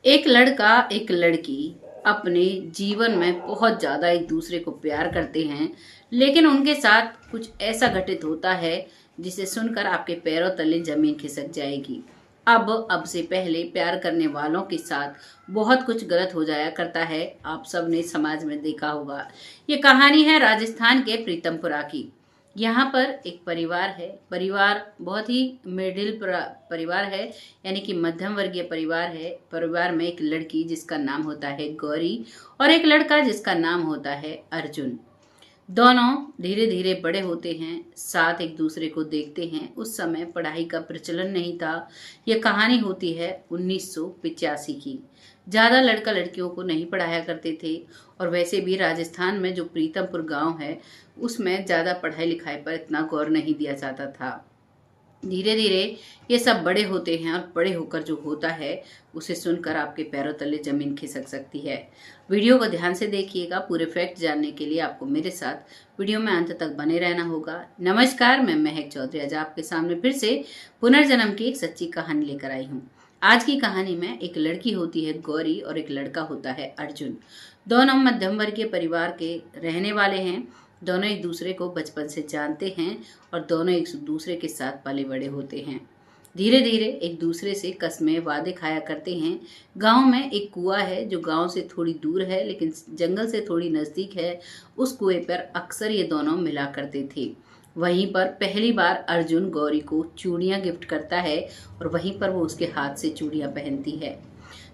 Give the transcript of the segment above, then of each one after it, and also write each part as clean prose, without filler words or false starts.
एक लड़का एक लड़की अपने जीवन में बहुत ज़्यादा एक दूसरे को प्यार करते हैं, लेकिन उनके साथ कुछ ऐसा घटित होता है जिसे सुनकर आपके पैरों तले जमीन खिसक जाएगी। अब से पहले प्यार करने वालों के साथ बहुत कुछ गलत हो जाया करता है। आप सब ने समाज में देखा होगा। ये कहानी है राजस्थान के प्रीतमपुरा की। यहाँ पर एक परिवार है। परिवार बहुत ही परिवार है, यानी कि मध्यम वर्गीय परिवार है। परिवार में एक लड़की जिसका नाम होता है गौरी और एक लड़का जिसका नाम होता है अर्जुन। दोनों धीरे धीरे बड़े होते हैं, साथ एक दूसरे को देखते हैं। उस समय पढ़ाई का प्रचलन नहीं था। यह कहानी होती है 1985 की। ज़्यादा लड़का लड़कियों को नहीं पढ़ाया करते थे, और वैसे भी राजस्थान में जो प्रीतमपुर गांव है उसमें ज़्यादा पढ़ाई लिखाई पर इतना गौर नहीं दिया जाता था। धीरे धीरे ये सब बड़े होते हैं, और बड़े होकर जो होता है उसे सुनकर आपके पैरों तले जमीन खिसक सकती है। वीडियो को ध्यान से देखिएगा। पूरे फैक्ट जानने के लिए आपको मेरे साथ वीडियो में अंत तक बने रहना होगा। नमस्कार, मैं महक चौधरी आज आपके सामने फिर से पुनर्जन्म की एक सच्ची कहानी लेकर आई हूँ। आज की कहानी में एक लड़की होती है गौरी और एक लड़का होता है अर्जुन। दोनों मध्यम वर्गीय परिवार के रहने वाले हैं। दोनों एक दूसरे को बचपन से जानते हैं और दोनों एक दूसरे के साथ पले बड़े होते हैं। धीरे धीरे एक दूसरे से कस्में वादे खाया करते हैं। गांव में एक कुआं है जो गांव से थोड़ी दूर है लेकिन जंगल से थोड़ी नजदीक है। उस कुएं पर अक्सर ये दोनों मिला करते थे। वहीं पर पहली बार अर्जुन गौरी को चूड़ियां गिफ्ट करता है और वहीं पर वो उसके हाथ से चूड़ियां पहनती है।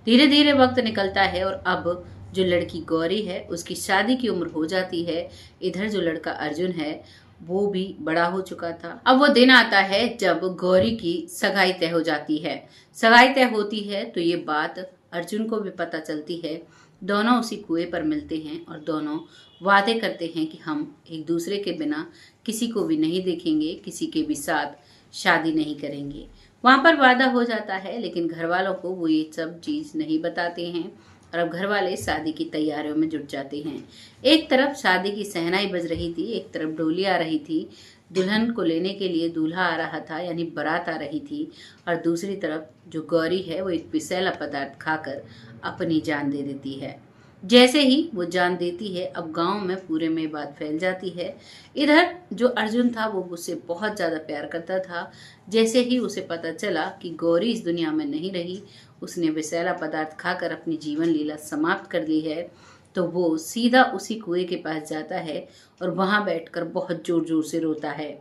धीरे धीरे वक्त निकलता है और अब जो लड़की गौरी है उसकी शादी की उम्र हो जाती है। इधर जो लड़का अर्जुन है वो भी बड़ा हो चुका था। अब वो दिन आता है जब गौरी की सगाई तय हो जाती है। सगाई तय होती है तो ये बात अर्जुन को भी पता चलती है। दोनों उसी कुएं पर मिलते हैं और दोनों वादे करते हैं कि हम एक दूसरे के बिना किसी को भी नहीं देखेंगे, किसी के भी साथ शादी नहीं करेंगे। वहां पर वादा हो जाता है, लेकिन घर वालों को वो ये सब चीज नहीं बताते हैं। और अब घर वाले शादी की तैयारियों में जुट जाते हैं। एक तरफ शादी की सहनाई बज रही थी, एक तरफ डोली आ रही थी। दुल्हन को लेने के लिए दूल्हा आ रहा था, यानी बारात आ रही थी। और दूसरी तरफ जो गौरी है वो एक विषैला पदार्थ खाकर अपनी जान दे देती है। जैसे ही वो जान देती है, अब गांव में पूरे में बात फैल जाती है। इधर जो अर्जुन था वो उससे बहुत ज्यादा प्यार करता था। जैसे ही उसे पता चला कि गौरी इस दुनिया में नहीं रही, उसने विषैला पदार्थ खाकर अपनी जीवन लीला समाप्त कर ली है, तो वो सीधा उसी कुएं के पास जाता है और वहां बैठकर बहुत जोर जोर से रोता है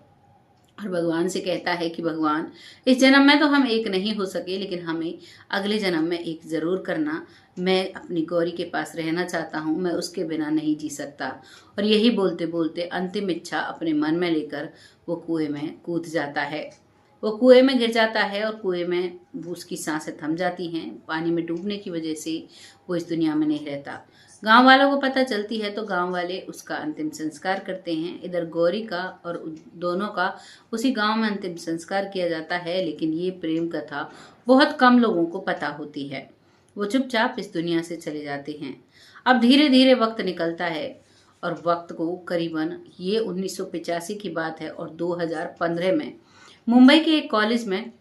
और भगवान से कहता है कि भगवान, इस जन्म में तो हम एक नहीं हो सके, लेकिन हमें अगले जन्म में एक जरूर करना। मैं अपनी गौरी के पास रहना चाहता हूँ, मैं उसके बिना नहीं जी सकता। और यही बोलते बोलते अंतिम इच्छा अपने मन में लेकर वो कुएं में कूद जाता है। वो कुएं में गिर जाता है और कुएं में उसकी सांसें थम जाती हैं। पानी में डूबने की वजह से वो इस दुनिया में नहीं रहता। गांव वालों को पता चलती है तो गांव वाले उसका अंतिम संस्कार करते हैं। इधर गौरी का और दोनों का उसी गांव में अंतिम संस्कार किया जाता है, लेकिन ये प्रेम कथा बहुत कम लोगों को पता होती है। वो चुपचाप इस दुनिया से चले जाते हैं। अब धीरे धीरे वक्त निकलता है और वक्त को करीबन ये 1985 की बात है और 2015 में मुंबई के एक कॉलेज में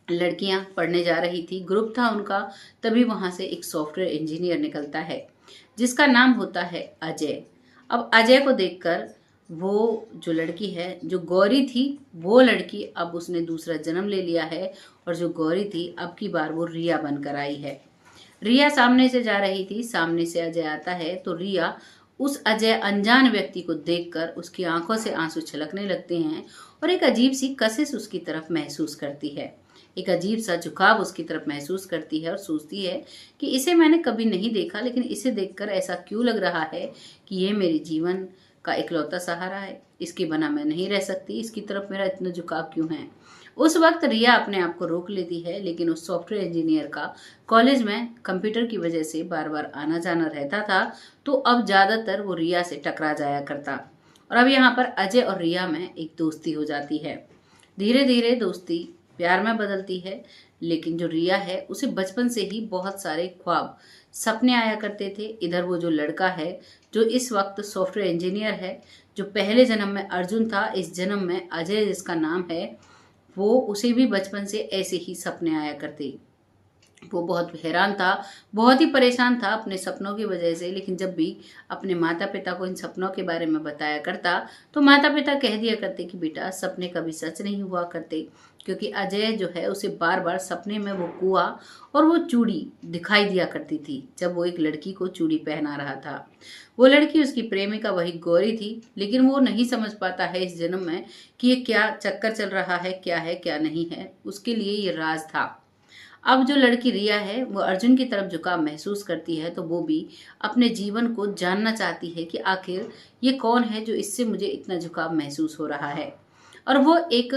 लड़कियां पढ़ने जा रही थी। ग्रुप था उनका। तभी वहां से एक सॉफ्टवेयर इंजीनियर निकलता है जिसका नाम होता है अजय। अब अजय को देखकर वो जो लड़की है, जो गौरी थी, वो लड़की अब उसने दूसरा जन्म ले लिया है। और जो गौरी थी अब की बार वो रिया बनकर आई है। रिया सामने से जा रही थी, सामने से अजय आता है तो रिया उस अजय अनजान व्यक्ति को देखकर उसकी आंखों से आंसू छलकने लगते हैं और एक अजीब सी कशिश उसकी तरफ महसूस करती है। एक अजीब सा झुकाव उसकी तरफ महसूस करती है और सोचती है कि इसे मैंने कभी नहीं देखा, लेकिन इसे देखकर ऐसा क्यों लग रहा है कि ये मेरे जीवन का इकलौता सहारा है। इसके बिना मैं नहीं रह सकती। इसकी तरफ मेरा इतना झुकाव क्यों है। उस वक्त रिया अपने आप को रोक लेती है, लेकिन उस सॉफ्टवेयर इंजीनियर का कॉलेज में कंप्यूटर की वजह से बार बार आना जाना रहता था, तो अब ज्यादातर वो रिया से टकरा जाया करता। और अब यहाँ पर अजय और रिया में एक दोस्ती हो जाती है। धीरे धीरे दोस्ती प्यार में बदलती है, लेकिन जो रिया है उसे बचपन से ही बहुत सारे ख्वाब सपने आया करते थे। इधर वो जो लड़का है जो इस वक्त सॉफ्टवेयर इंजीनियर है, जो पहले जन्म में अर्जुन था, इस जन्म में अजय जिसका नाम है, वो उसे भी बचपन से ऐसे ही सपने आया करते। वो बहुत हैरान था, बहुत ही परेशान था अपने सपनों की वजह से। लेकिन जब भी अपने माता पिता को इन सपनों के बारे में बताया करता, तो माता पिता कह दिया करते कि बेटा सपने कभी सच नहीं हुआ करते, क्योंकि अजय जो है उसे बार बार सपने में वो कुआं और वो चूड़ी दिखाई दिया करती थी, जब वो एक लड़की को चूड़ी पहना रहा था। वो लड़की उसकी प्रेमिका वही गौरी थी, लेकिन वो नहीं समझ पाता है इस जन्म में कि ये क्या चक्कर चल रहा है, क्या नहीं है। उसके लिए ये राज था। अब जो लड़की रिया है वो अर्जुन की तरफ झुकाव महसूस करती है, तो वो भी अपने जीवन को जानना चाहती है कि आखिर ये कौन है जो इससे मुझे इतना झुकाव महसूस हो रहा है। और वो एक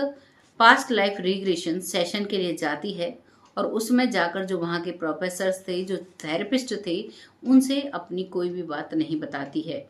पास्ट लाइफ रिग्रेशन सेशन के लिए जाती है, और उसमें जाकर जो वहाँ के प्रोफेसर्स थे, जो थेरेपिस्ट थे, उनसे अपनी कोई भी बात नहीं बताती है।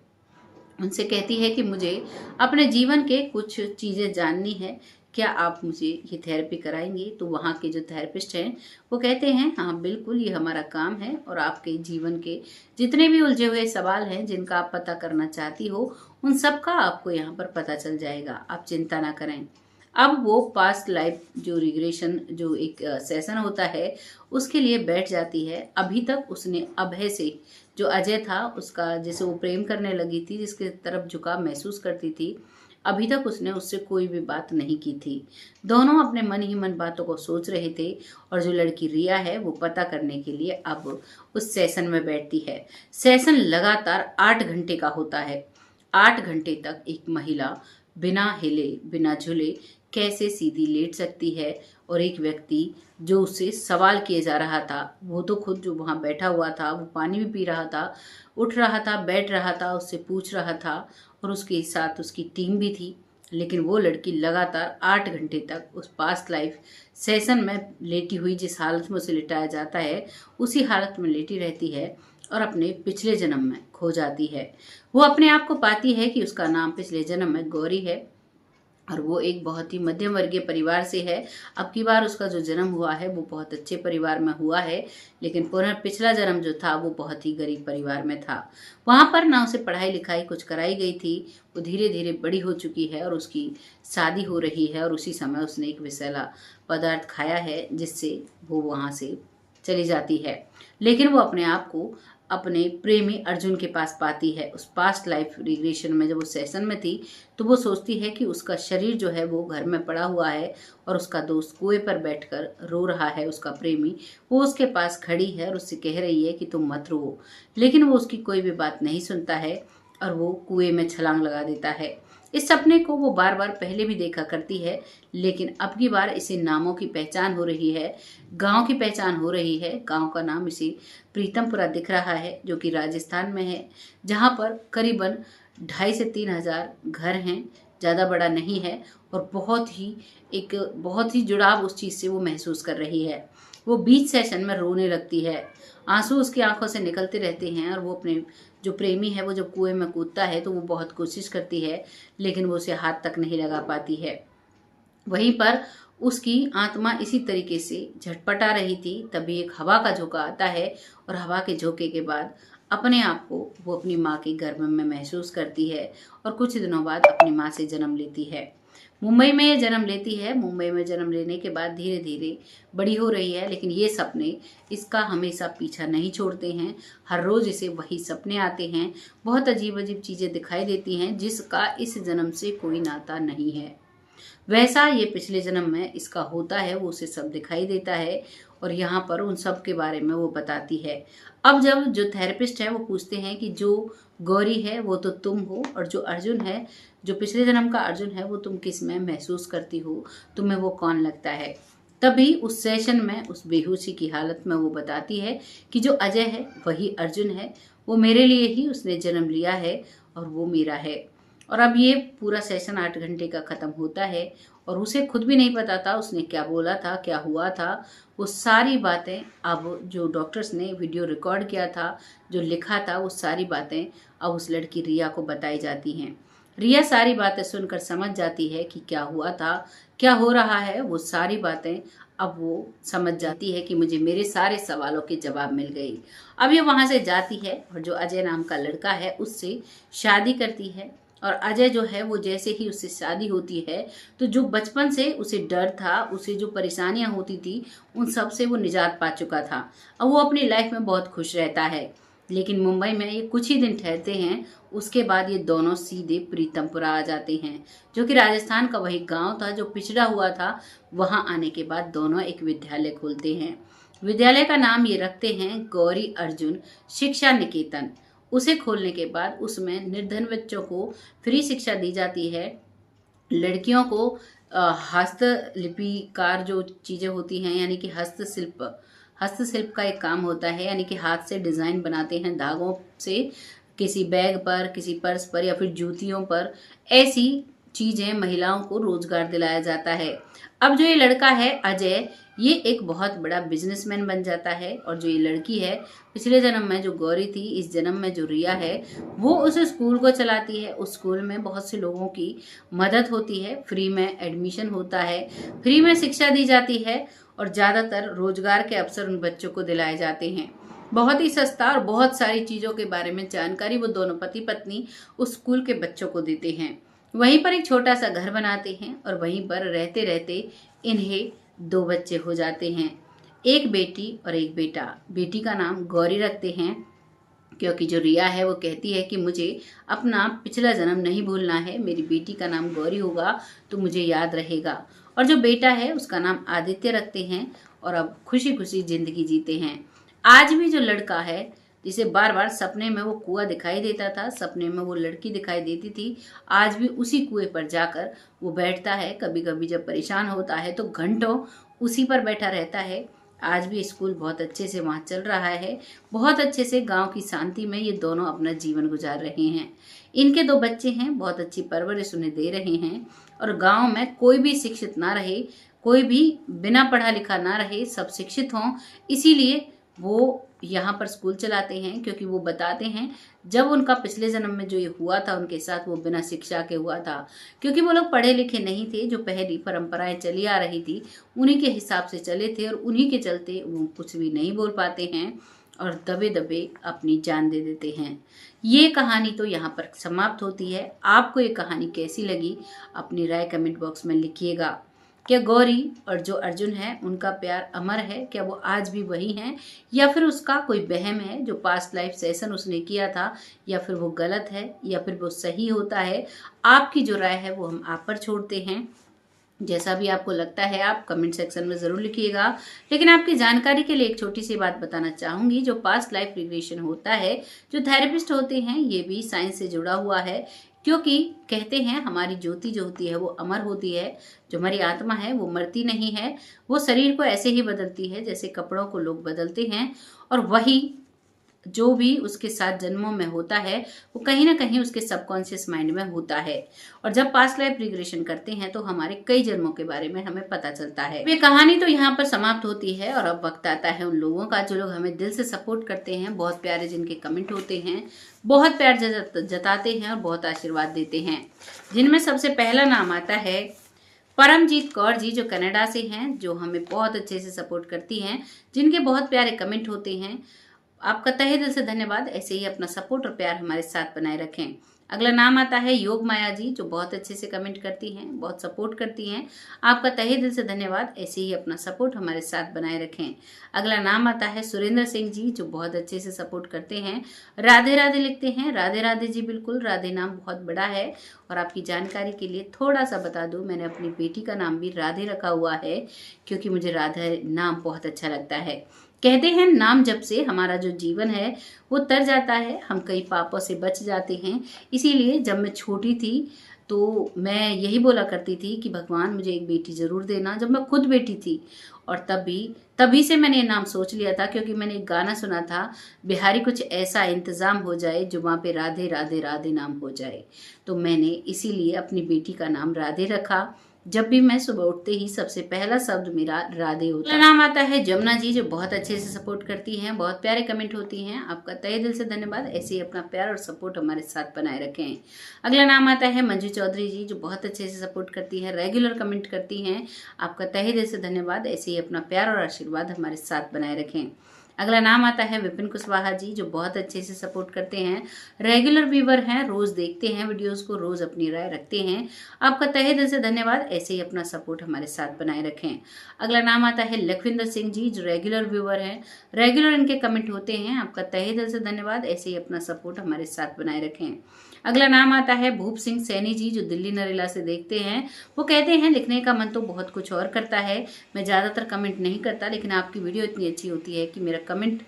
उनसे कहती है कि मुझे अपने जीवन के कुछ चीज़ें जाननी है, क्या आप मुझे ये थेरेपी कराएंगे। तो वहाँ के जो थेरेपिस्ट हैं वो कहते हैं हाँ बिल्कुल, ये हमारा काम है, और आपके जीवन के जितने भी उलझे हुए सवाल हैं जिनका आप पता करना चाहती हो, उन सब का आपको यहाँ पर पता चल जाएगा, आप चिंता ना करें। अब वो पास्ट लाइफ जो रिग्रेशन जो एक सेशन होता है उसके लिए बैठ जाती है। अभी तक उसने अभय से, जो अजय था उसका, जिसे वो प्रेम करने लगी थी, जिसके तरफ झुकाव महसूस करती थी, अभी तक उसने उससे कोई भी बात नहीं की थी। दोनों अपने मन ही मन बातों को सोच रहे थे। और जो लड़की रिया है वो पता करने के लिए अब उस सेशन में बैठती है। सेशन लगातार 8 घंटे का होता है। 8 घंटे तक एक महिला बिना हिले बिना झूले कैसे सीधी लेट सकती है, और एक व्यक्ति जो उससे सवाल किए जा रहा था, वो तो खुद जो वहां बैठा हुआ था वो पानी भी पी रहा था, उठ रहा था, बैठ रहा था, उससे पूछ रहा था, और उसके साथ उसकी टीम भी थी। लेकिन वो लड़की लगातार 8 घंटे तक उस पास्ट लाइफ सेशन में लेटी हुई, जिस हालत में उसे लिटाया जाता है उसी हालत में लेटी रहती है, और अपने पिछले जन्म में खो जाती है। वो अपने आप को पाती है कि उसका नाम पिछले जन्म में गौरी है, और वो एक बहुत ही मध्यम वर्गीय परिवार से है। अब की बार उसका जो जन्म हुआ है वो बहुत अच्छे परिवार में हुआ है, लेकिन पुनः पिछला जन्म जो था वो बहुत ही गरीब परिवार में था। वहां पर ना उसे पढ़ाई लिखाई कुछ कराई गई थी। वो धीरे धीरे बड़ी हो चुकी है और उसकी शादी हो रही है, और उसी समय उसने एक विषैला पदार्थ खाया है, जिससे वो वहां से चली जाती है। लेकिन वो अपने आप को अपने प्रेमी अर्जुन के पास पाती है। उस पास्ट लाइफ रिग्रेशन में जब वो सेशन में थी, तो वो सोचती है कि उसका शरीर जो है वो घर में पड़ा हुआ है, और उसका दोस्त कुएं पर बैठकर रो रहा है। उसका प्रेमी वो उसके पास खड़ी है और उससे कह रही है कि तुम मत रो, लेकिन वो उसकी कोई भी बात नहीं सुनता है, और वो कुएं में छलांग लगा देता है। इस सपने को वो बार बार पहले भी देखा करती है, लेकिन अब की बार इसे नामों की पहचान हो रही है, गांव की पहचान हो रही है। गांव का नाम इसे प्रीतमपुरा दिख रहा है, जो कि राजस्थान में है, जहां पर करीबन 2,500 से 3,000 घर हैं। ज़्यादा बड़ा नहीं है, और बहुत ही जुड़ाव उस चीज़ से वो महसूस कर रही है। वो बीच सेशन में रोने लगती है, आंसू उसकी आंखों से निकलते रहते हैं, और वो अपने जो प्रेमी है वो जब कुएं में कूदता है तो वो बहुत कोशिश करती है, लेकिन वो उसे हाथ तक नहीं लगा पाती है। वहीं पर उसकी आत्मा इसी तरीके से झटपटा रही थी, तभी एक हवा का झोंका आता है, और हवा के झोंके के बाद अपने आप को वो अपनी माँ के गर्भ में महसूस करती है, और कुछ दिनों बाद अपनी माँ से जन्म लेती है। मुंबई में ये जन्म लेती है। मुंबई में जन्म लेने के बाद धीरे धीरे बड़ी हो रही है, लेकिन ये सपने इसका हमेशा पीछा नहीं छोड़ते हैं। हर रोज इसे वही सपने आते हैं, बहुत अजीब अजीब चीजें दिखाई देती हैं, जिसका इस जन्म से कोई नाता नहीं है। वैसा ये पिछले जन्म में इसका होता है, वो उसे सब दिखाई देता है, और यहाँ पर उन सब के बारे में वो बताती है। अब जब जो थेरेपिस्ट है वो पूछते हैं कि जो गौरी है वो तो तुम हो, और जो अर्जुन है, जो पिछले जन्म का अर्जुन है, वो तुम किस में महसूस करती हो, तुम्हें वो कौन लगता है। तभी उस सेशन में उस बेहोशी की हालत में वो बताती है कि जो अजय है वही अर्जुन है, वो मेरे लिए ही उसने जन्म लिया है, और वो मेरा है। और अब ये पूरा सेशन 8 घंटे का खत्म होता है, और उसे खुद भी नहीं पता था उसने क्या बोला था, क्या हुआ था। वो सारी बातें अब जो डॉक्टर्स ने वीडियो रिकॉर्ड किया था, जो लिखा था, वो सारी बातें अब उस लड़की रिया को बताई जाती हैं। रिया सारी बातें सुनकर समझ जाती है कि क्या हुआ था, क्या हो रहा है। वो सारी बातें अब वो समझ जाती है कि मुझे मेरे सारे सवालों के जवाब मिल गए। अब ये वहां से जाती है, और जो अजय नाम का लड़का है उससे शादी करती है, और अजय जो है वो जैसे ही उससे शादी होती है तो जो बचपन से उसे डर था, उसे जो परेशानियां होती थी, उन सब से वो निजात पा चुका था। अब वो अपनी लाइफ में बहुत खुश रहता है। लेकिन मुंबई में ये कुछ ही दिन ठहरते हैं, उसके बाद ये दोनों सीधे प्रीतमपुरा आ जाते हैं, जो कि राजस्थान का वही गांव था जो पिछड़ा हुआ था। वहां आने के बाद दोनों एक विद्यालय खोलते हैं। विद्यालय का नाम ये रखते हैं गौरी अर्जुन शिक्षा निकेतन। उसे खोलने के बाद उसमें निर्धन बच्चों को फ्री शिक्षा दी जाती है। लड़कियों को हस्तलिपिकार जो चीजें होती हैं, यानी कि हस्तशिल्प का एक काम होता है, यानी कि हाथ से डिजाइन बनाते हैं धागों से, किसी बैग पर, किसी पर्स पर या फिर जूतियों पर। ऐसी चीजें महिलाओं को रोजगार दिलाया जाता है। अब जो ये लड़का है अजय, ये एक बहुत बड़ा बिजनेसमैन बन जाता है। और जो ये लड़की है, पिछले जन्म में जो गौरी थी, इस जन्म में जो रिया है, वो उस स्कूल को चलाती है। उस स्कूल में बहुत से लोगों की मदद होती है, फ्री में एडमिशन होता है, फ्री में शिक्षा दी जाती है और ज्यादातर रोजगार के अवसर उन बच्चों को दिलाए जाते हैं। बहुत ही सस्ता और बहुत सारी चीजों के बारे में जानकारी वो दोनों पति पत्नी उस स्कूल के बच्चों को देते हैं। वहीं पर एक छोटा सा घर बनाते हैं और वहीं पर रहते रहते इन्हें 2 बच्चे हो जाते हैं, एक बेटी और एक बेटा। बेटी का नाम गौरी रखते हैं, क्योंकि जो रिया है वो कहती है कि मुझे अपना पिछला जन्म नहीं भूलना है, मेरी बेटी का नाम गौरी होगा तो मुझे याद रहेगा। और जो बेटा है उसका नाम आदित्य रखते हैं और अब खुशी खुशी जिंदगी जीते हैं। आज भी जो लड़का है, जिसे बार बार सपने में वो कुआं दिखाई देता था, सपने में वो लड़की दिखाई देती थी, आज भी उसी कुएं पर जाकर वो बैठता है। कभी कभी जब परेशान होता है तो घंटों उसी पर बैठा रहता है। आज भी स्कूल बहुत अच्छे से वहाँ चल रहा है, बहुत अच्छे से गांव की शांति में ये दोनों अपना जीवन गुजार रहे हैं। इनके 2 बच्चे हैं, बहुत अच्छी परवरिश उन्हें दे रहे हैं। और गांव में कोई भी शिक्षित ना रहे, कोई भी बिना पढ़ा लिखा ना रहे, सब शिक्षित हों, इसीलिए वो यहाँ पर स्कूल चलाते हैं। क्योंकि वो बताते हैं जब उनका पिछले जन्म में जो ये हुआ था उनके साथ, वो बिना शिक्षा के हुआ था। क्योंकि वो लोग पढ़े लिखे नहीं थे, जो पहली परंपराएं चली आ रही थी उन्हीं के हिसाब से चले थे और उन्हीं के चलते वो कुछ भी नहीं बोल पाते हैं और दबे दबे अपनी जान दे देते हैं। ये कहानी तो यहाँ पर समाप्त होती है। आपको ये कहानी कैसी लगी, अपनी राय कमेंट बॉक्स में लिखिएगा। क्या गौरी और जो अर्जुन है उनका प्यार अमर है? क्या वो आज भी वही हैं, या फिर उसका कोई वहम है जो पास्ट लाइफ सेशन उसने किया था, या फिर वो गलत है, या फिर वो सही होता है? आपकी जो राय है वो हम आप पर छोड़ते हैं। जैसा भी आपको लगता है आप कमेंट सेक्शन में जरूर लिखिएगा। लेकिन आपकी जानकारी के लिए एक छोटी सी बात बताना चाहूंगी, जो पास्ट लाइफ रिग्रेशन होता है, जो थेरेपिस्ट होते हैं, ये भी साइंस से जुड़ा हुआ है। क्योंकि कहते हैं हमारी ज्योति जो होती है वो अमर होती है, जो हमारी आत्मा है वो मरती नहीं है, वो शरीर को ऐसे ही बदलती है जैसे कपड़ों को लोग बदलते हैं। और वही जो भी उसके साथ जन्मों में होता है वो कहीं ना कहीं उसके सबकॉन्शियस माइंड में होता है। और जब पास्ट लाइफ रिग्रेशन करते हैं तो हमारे कई जन्मों के बारे में हमें पता चलता है। ये कहानी तो यहाँ पर समाप्त होती है और अब वक्त आता है उन लोगों का जो लोग हमें दिल से सपोर्ट करते हैं, बहुत प्यारे जिनके कमेंट होते हैं, बहुत प्यार जताते हैं और बहुत आशीर्वाद देते हैं। जिनमें सबसे पहला नाम आता है परमजीत कौर जी, जो कनाडा से हैं, जो हमें बहुत अच्छे से सपोर्ट करती हैं, जिनके बहुत प्यारे कमेंट होते हैं। आपका तहे दिल से धन्यवाद। ऐसे ही अपना सपोर्ट और प्यार हमारे साथ बनाए रखें। अगला नाम आता है योग माया जी, जो बहुत अच्छे से कमेंट करती हैं, बहुत सपोर्ट करती हैं। आपका तहे दिल से धन्यवाद। ऐसे ही अपना सपोर्ट हमारे साथ बनाए रखें। अगला नाम आता है सुरेंद्र सिंह जी, जो बहुत अच्छे से सपोर्ट करते हैं, राधे राधे लिखते हैं। राधे राधे जी, बिल्कुल राधे नाम बहुत बड़ा है। और आपकी जानकारी के लिए थोड़ा सा बता दूं, मैंने अपनी बेटी का नाम भी राधे रखा हुआ है, क्योंकि मुझे राधे नाम बहुत अच्छा लगता है। कहते हैं नाम जप से हमारा जो जीवन है वो तर जाता है, हम कई पापों से बच जाते हैं। इसीलिए जब मैं छोटी थी तो मैं यही बोला करती थी कि भगवान मुझे एक बेटी जरूर देना, जब मैं खुद बेटी थी। और तभी से मैंने ये नाम सोच लिया था, क्योंकि मैंने एक गाना सुना था, बिहारी कुछ ऐसा इंतजाम हो जाए जो वहाँ पे राधे राधे राधे नाम हो जाए। तो मैंने इसीलिए अपनी बेटी का नाम राधे रखा। जब भी मैं सुबह उठते ही सबसे पहला शब्द मेरा राधे होता है। नाम आता है जमुना जी, जो बहुत अच्छे से सपोर्ट करती हैं, बहुत प्यारे कमेंट होती हैं। आपका तहे दिल से धन्यवाद। ऐसे ही अपना प्यार और सपोर्ट हमारे साथ बनाए रखें। अगला नाम आता है मंजू चौधरी जी, जो बहुत अच्छे से सपोर्ट करती है, रेगुलर कमेंट करती हैं। आपका तहे दिल से धन्यवाद। ऐसे ही अपना प्यार और आशीर्वाद हमारे साथ बनाए रखें। अगला नाम आता है विपिन कुशवाहा जी, जो बहुत अच्छे से सपोर्ट करते हैं, रेगुलर व्यूवर हैं, रोज देखते हैं वीडियोस को, रोज अपनी राय रखते हैं। आपका तहे दिल से धन्यवाद, ऐसे ही अपना सपोर्ट हमारे साथ बनाए रखें। अगला नाम आता है लखविंदर सिंह जी, जो रेगुलर व्यूवर हैं, रेगुलर इनके कमेंट होते हैं। आपका तहे दिल से धन्यवाद, ऐसे ही अपना सपोर्ट हमारे साथ बनाए रखें। अगला नाम आता है भूप सिंह सैनी जी, जो दिल्ली नरेला से देखते हैं। वो कहते हैं लिखने का मन तो बहुत कुछ और करता है, मैं ज़्यादातर कमेंट नहीं करता, लेकिन आपकी वीडियो इतनी अच्छी होती है कि मेरा कमेंट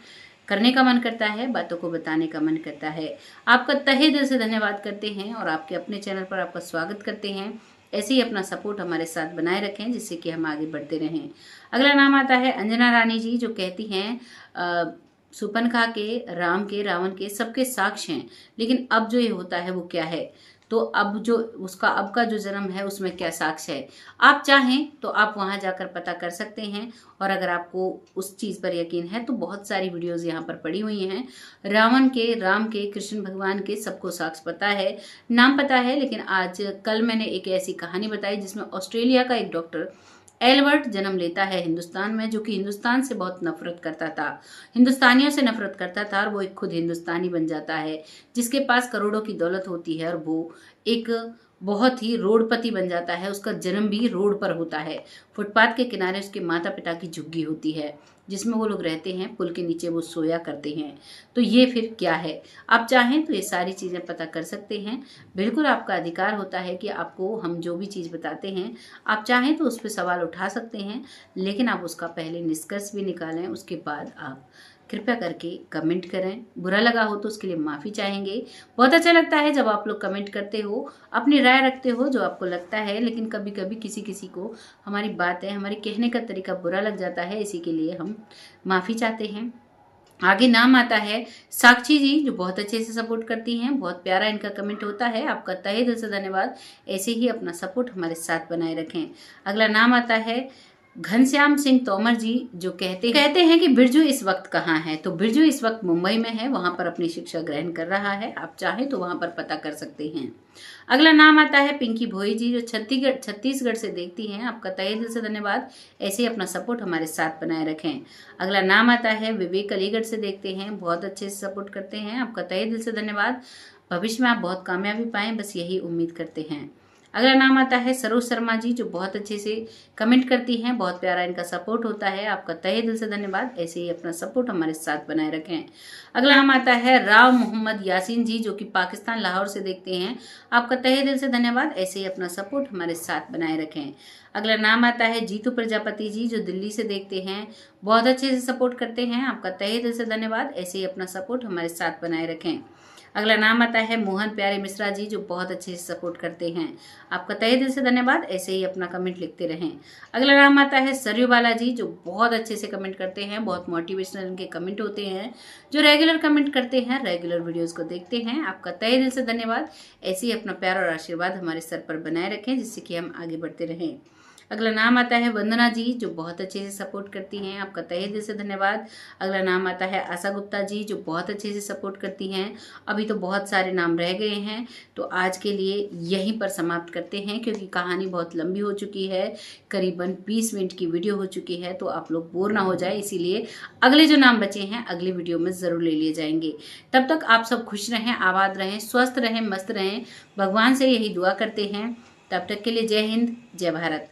करने का मन करता है, बातों को बताने का मन करता है। आपका तहे दिल से धन्यवाद करते हैं और आपके अपने चैनल पर आपका स्वागत करते हैं। ऐसे ही अपना सपोर्ट हमारे साथ बनाए रखें, जिससे कि हम आगे बढ़ते रहें। अगला नाम आता है अंजना रानी जी, जो कहती हैं सुपनखा के, राम के, रावण के सबके साक्ष्य हैं, लेकिन अब जो ये होता है वो क्या है, तो अब जो उसका अब का जो जन्म है उसमें क्या साक्ष्य है। आप चाहें तो आप वहां जाकर पता कर सकते हैं, और अगर आपको उस चीज़ पर यकीन है तो बहुत सारी वीडियोस यहाँ पर पड़ी हुई हैं। रावण के, राम के, कृष्ण भगवान के सबको साक्ष्य पता है, नाम पता है। लेकिन आज कल मैंने एक ऐसी कहानी बताई जिसमें ऑस्ट्रेलिया का एक डॉक्टर एल्बर्ट जन्म लेता है हिंदुस्तान में, जो कि हिंदुस्तान से बहुत नफरत करता था, हिंदुस्तानियों से नफरत करता था, और वो एक खुद हिंदुस्तानी बन जाता है, जिसके पास करोड़ों की दौलत होती है, और वो एक बहुत ही रोडपति बन जाता है। उसका जन्म भी रोड पर होता है, फुटपाथ के किनारे उसके माता पिता की झुग्गी होती है, जिसमें वो लोग रहते हैं, पुल के नीचे वो सोया करते हैं। तो ये फिर क्या है, आप चाहें तो ये सारी चीज़ें पता कर सकते हैं। बिल्कुल आपका अधिकार होता है कि आपको हम जो भी चीज़ बताते हैं, आप चाहें तो उस पर सवाल उठा सकते हैं, लेकिन आप उसका पहले निष्कर्ष भी निकालें, उसके बाद आप कृपया करके कमेंट करें। बुरा लगा हो तो उसके लिए माफ़ी चाहेंगे। बहुत अच्छा लगता है जब आप लोग कमेंट करते हो, अपनी राय रखते हो जो आपको लगता है, लेकिन कभी कभी किसी किसी को हमारी बातें, हमारे कहने का तरीका बुरा लग जाता है, इसी के लिए हम माफ़ी चाहते हैं। आगे नाम आता है साक्षी जी, जो बहुत अच्छे से सपोर्ट करती हैं, बहुत प्यारा इनका कमेंट होता है। आपका तहे दिल से धन्यवाद, ऐसे ही अपना सपोर्ट हमारे साथ बनाए रखें। अगला नाम आता है घनश्याम सिंह तोमर जी, जो कहते हैं कि बिरजू इस वक्त कहाँ है। तो बिरजू इस वक्त मुंबई में है, वहां पर अपनी शिक्षा ग्रहण कर रहा है, आप चाहें तो वहां पर पता कर सकते हैं। अगला नाम आता है पिंकी भोई जी, जो छत्तीसगढ़ से देखती हैं। आपका तहे दिल से धन्यवाद, ऐसे ही अपना सपोर्ट हमारे साथ बनाए रखें। अगला नाम आता है विवेक अलीगढ़ से देखते हैं, बहुत अच्छे से सपोर्ट करते हैं। आपका तहे दिल से धन्यवाद, भविष्य में आप बहुत कामयाबी पाएं, बस यही उम्मीद करते हैं। अगला नाम आता है सरोज शर्मा जी, जो बहुत अच्छे से कमेंट करती हैं, बहुत प्यारा इनका सपोर्ट होता है। आपका तहे दिल से धन्यवाद, ऐसे ही अपना सपोर्ट हमारे साथ बनाए रखें। अगला नाम आता है राव मोहम्मद यासीन जी, जो कि पाकिस्तान लाहौर से देखते हैं। आपका तहे दिल से धन्यवाद, ऐसे ही अपना सपोर्ट हमारे साथ बनाए रखें। अगला नाम आता है जीतू प्रजापति जी, जो दिल्ली से देखते हैं, बहुत अच्छे से सपोर्ट करते हैं। आपका तहे दिल से धन्यवाद, ऐसे ही अपना सपोर्ट हमारे साथ बनाए रखें। अगला नाम आता है मोहन प्यारे मिश्रा जी, जो बहुत अच्छे से सपोर्ट करते हैं। आपका तहे दिल से धन्यवाद, ऐसे ही अपना कमेंट लिखते रहें। अगला नाम आता है सरयू बाला जी, जो बहुत अच्छे से कमेंट करते हैं, बहुत मोटिवेशनल इनके कमेंट होते हैं, जो रेगुलर कमेंट करते हैं, रेगुलर वीडियोस को देखते हैं। आपका तहे दिल से धन्यवाद, ऐसे ही अपना प्यार और आशीर्वाद हमारे सर पर बनाए रखें, जिससे कि हम आगे बढ़ते रहें। अगला नाम आता है वंदना जी, जो बहुत अच्छे से सपोर्ट करती हैं। आपका तहे दिल से धन्यवाद। अगला नाम आता है आशा गुप्ता जी, जो बहुत अच्छे से सपोर्ट करती हैं। अभी तो बहुत सारे नाम रह गए हैं, तो आज के लिए यहीं पर समाप्त करते हैं, क्योंकि कहानी बहुत लंबी हो चुकी है, करीबन 20 मिनट की वीडियो हो चुकी है, तो आप लोग बोर ना हो जाए, इसीलिए अगले जो नाम बचे हैं अगली वीडियो में ज़रूर ले लिए जाएंगे। तब तक आप सब खुश रहें, आबाद रहें, स्वस्थ रहें, मस्त रहें, भगवान से यही दुआ करते हैं। तब तक के लिए जय हिंद, जय भारत।